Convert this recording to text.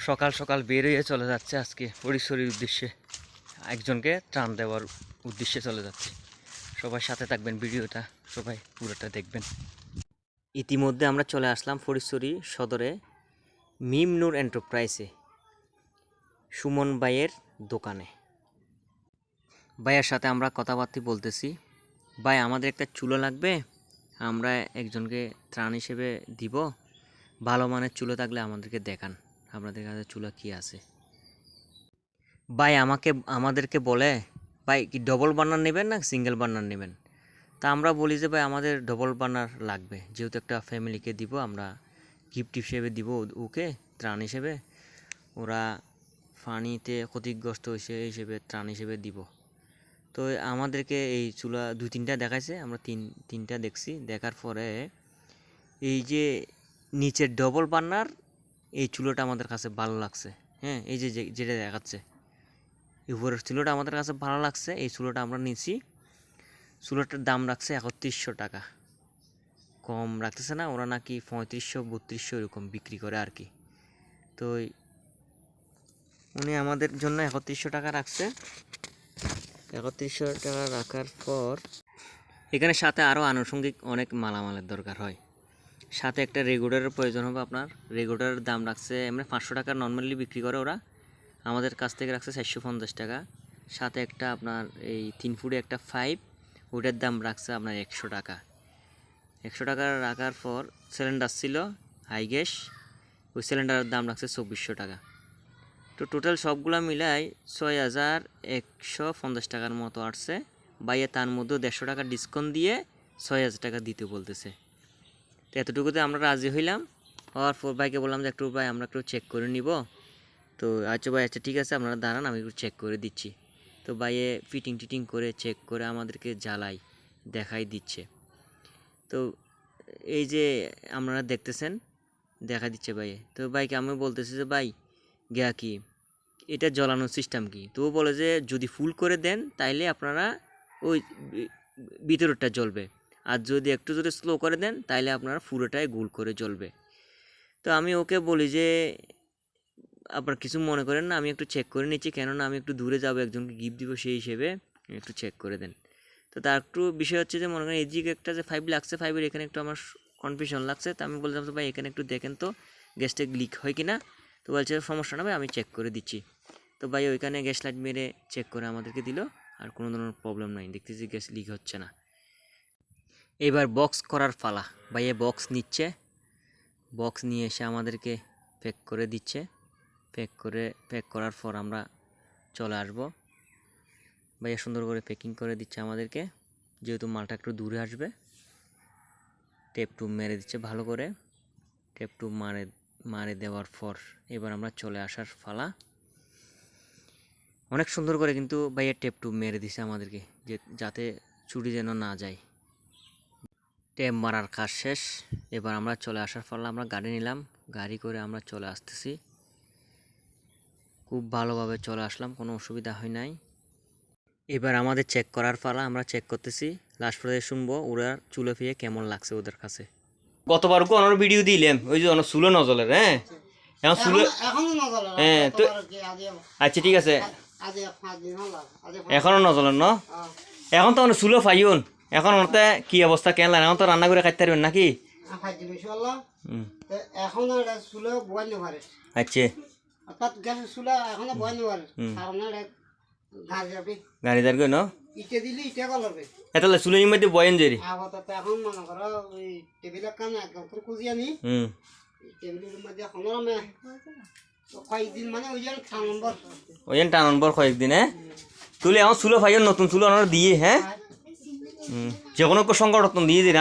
সকাল সকাল বের হয়ে চলে যাচ্ছে আজকে হরিশ্বরীর উদ্দেশ্যে, একজনকে ত্রাণ দেওয়ার উদ্দেশ্যে চলে যাচ্ছে। সবাই সাথে থাকবেন, ভিডিওটা সবাই পুরোটা দেখবেন। ইতিমধ্যে আমরা চলে আসলাম ফরিশ্বরী সদরে মিম নূর এন্টারপ্রাইজে, সুমন ভাইয়ের দোকানে। ভাইয়ের সাথে আমরা কথাবার্তা বলতেছি। ভাই, আমাদের একটা চুলো লাগবে, আমরা একজনকে ত্রাণ হিসেবে দিব, ভালো মানের চুলো থাকলে আমাদেরকে দেখান, আপনাদের কাছে চুলা কি আছে। ভাই আমাদেরকে বলে, ভাই কি ডবল বার্নার নেবেন না সিঙ্গেল বার্নার নেবেন? তা আমরা বলি যে ভাই আমাদের ডবল বার্নার লাগবে, যেহেতু একটা ফ্যামিলিকে দিব, আমরা গিফট হিসেবে দিব ওকে, ত্রাণ হিসেবে, ওরা পানিতে ক্ষতিগ্রস্ত হয়েছে হিসেবে ত্রাণ হিসেবে দিব। তো আমাদেরকে এই চুলা 2-3টা দেখাইছে, আমরা তিনটা দেখছি। দেখার পরে এই যে নিচের ডবল বার্নার এই চুলোটা আমাদের কাছে ভালো লাগছে। হ্যাঁ, এই যে যেটা দেখাচ্ছে উপরের চুলোটা আমাদের কাছে ভালো লাগছে, এই চুলোটা আমরা নিছি। চুলোটার দাম রাখছে 3100 টাকা, কম রাখতেছে না, ওরা নাকি 3500-3200 এরকম বিক্রি করে আর কি। তো উনি আমাদের জন্য 3100 টাকা রাখছে। 3100 টাকা রাখার পর এখানে সাথে আরও আনুষঙ্গিক অনেক মালামালের দরকার হয়। সাথে একটা রেগুলেটরের প্রয়োজন হবে আপনার। রেগুলেটরের দাম রাখছে এমনি 500 টাকা নর্মালি বিক্রি করে ওরা, আমাদের কাছ থেকে রাখছে 450 টাকা। সাথে একটা আপনার এই 3 ফুটে একটা পাইপ, ওটার দাম রাখছে আপনার 100 টাকা। 100 টাকা রাখার পর সিলিন্ডার ছিল হাই গ্যাস, ওই সিলিন্ডারের দাম রাখছে 2400 টাকা। তো টোটাল সবগুলো মিলাই 6150 টাকার মতো আসছে। বাইরে তার মধ্যেও 150 টাকা ডিসকাউন্ট দিয়ে 6000 টাকা দিতে বলতেছে। তো এতটুকুতে আমরা রাজি হইলাম। হওয়ার পর ভাইকে বললাম যে একটু ভাই আমরা একটু চেক করে নিব। তো আচ্ছা ভাই, আচ্ছা ঠিক আছে, আপনারা দাঁড়ান, আমি একটু চেক করে দিচ্ছি। তো ভাইয়ে ফিটিং করে চেক করে আমাদেরকে জ্বালাই দেখাই দিচ্ছে। তো এই যে আপনারা দেখতেছেন দেখা দিচ্ছে ভাইয়ে। তো ভাইকে আমি বলতেছি যে ভাই গিয়া কি এটা জ্বালানোর সিস্টেম কি? তো ও বলে যে যদি ফুল করে দেন তাইলে আপনারা ওই ভিতরটা জ্বলবে, আর যদি একটু যদি স্লো করে দেন তাইলে আপনারা পুরোটাই গোল করে জ্বলবে। তো আমি ওকে বলি যে আপনার কিছু মনে করেন না, আমি একটু চেক করে নিচ্ছি, কেননা আমি একটু দূরে যাবো, একজনকে গিফট দিব, সেই হিসেবে একটু চেক করে দেন। তো তার একটু বিষয় হচ্ছে যে মনে করেন এদিকে একটা যে 5 লাগছে, 5-এর এখানে একটু আমার কনফিউশন লাগছে। তো আমি বললাম তো ভাই এখানে একটু দেখেন তো গ্যাসটা লিক হয় কি না। তো বলছে সমস্যা না ভাই, আমি চেক করে দিচ্ছি। তো ভাই ওইখানে গ্যাস লাইট মেরে চেক করে আমাদেরকে দিল, আর কোনো ধরনের প্রবলেম নাই, দেখতেছি গ্যাস লিক হচ্ছে না। এবার বক্স করার পালা। ভাইয়া বক্স নিচ্ছে, বক্স নিয়ে এসে আমাদেরকে প্যাক করে দিচ্ছে। প্যাক করার পর আমরা চলে আসব। ভাইয়া সুন্দর করে প্যাকিং করে দিচ্ছে আমাদেরকে, যেহেতু মালটা একটু দূরে আসবে। টেপ টুপ মেরে দিচ্ছে ভালো করে, টেপ টুপ মারে দেওয়ার পর এবার আমরা চলে আসার পালা। অনেক সুন্দর করে কিন্তু ভাইয়া টেপ টুপ মেরে দিচ্ছে আমাদেরকে, যাতে চুরি যেন না যায়। টেপ মারার কাজ শেষ, এবার আমরা চলে আসার পালা। আমরা গাড়ি নিলাম, গাড়ি করে আমরা চলে আসতেছি। খুব ভালোভাবে চলে আসলাম, কোনো অসুবিধা হয় নাই। এবার আমাদের চেক করার পালা, আমরা চেক করতেছি। লাস্ট পর্যায়ে শুনবো ওরা চুলো ফিয়ে কেমন লাগছে ওদের কাছে। গতবার অনেক ভিডিও দিলাম, ওই যে অনেক চুলো নজলের। হ্যাঁ, এখন চুলো হ্যাঁ তো আচ্ছা ঠিক আছে, এখনো নজলের ন, এখন তো অনেক চুলো পাইন। এখন ওতে কি অবস্থা কেন লাগে? এখন তো রান্না করে খাইতে পারবেন নাকি? আচ্ছা, গাড়ি দাঁড় ন এতলে চুলের মধ্যে বয়েন জেরি এখন মনে করো ওই টেবিল কানে একদম করে কুজি আনি টেবিলের মধ্যে হনরমে কয়েকদিন মানে ওই টান নম্বর কয়েকদিন। হ্যাঁ, তুলে এখন চুলো ভাইয়ের নতুন চুলো দিয়ে, হ্যাঁ যে কোনো সংকট দিয়ে দিই।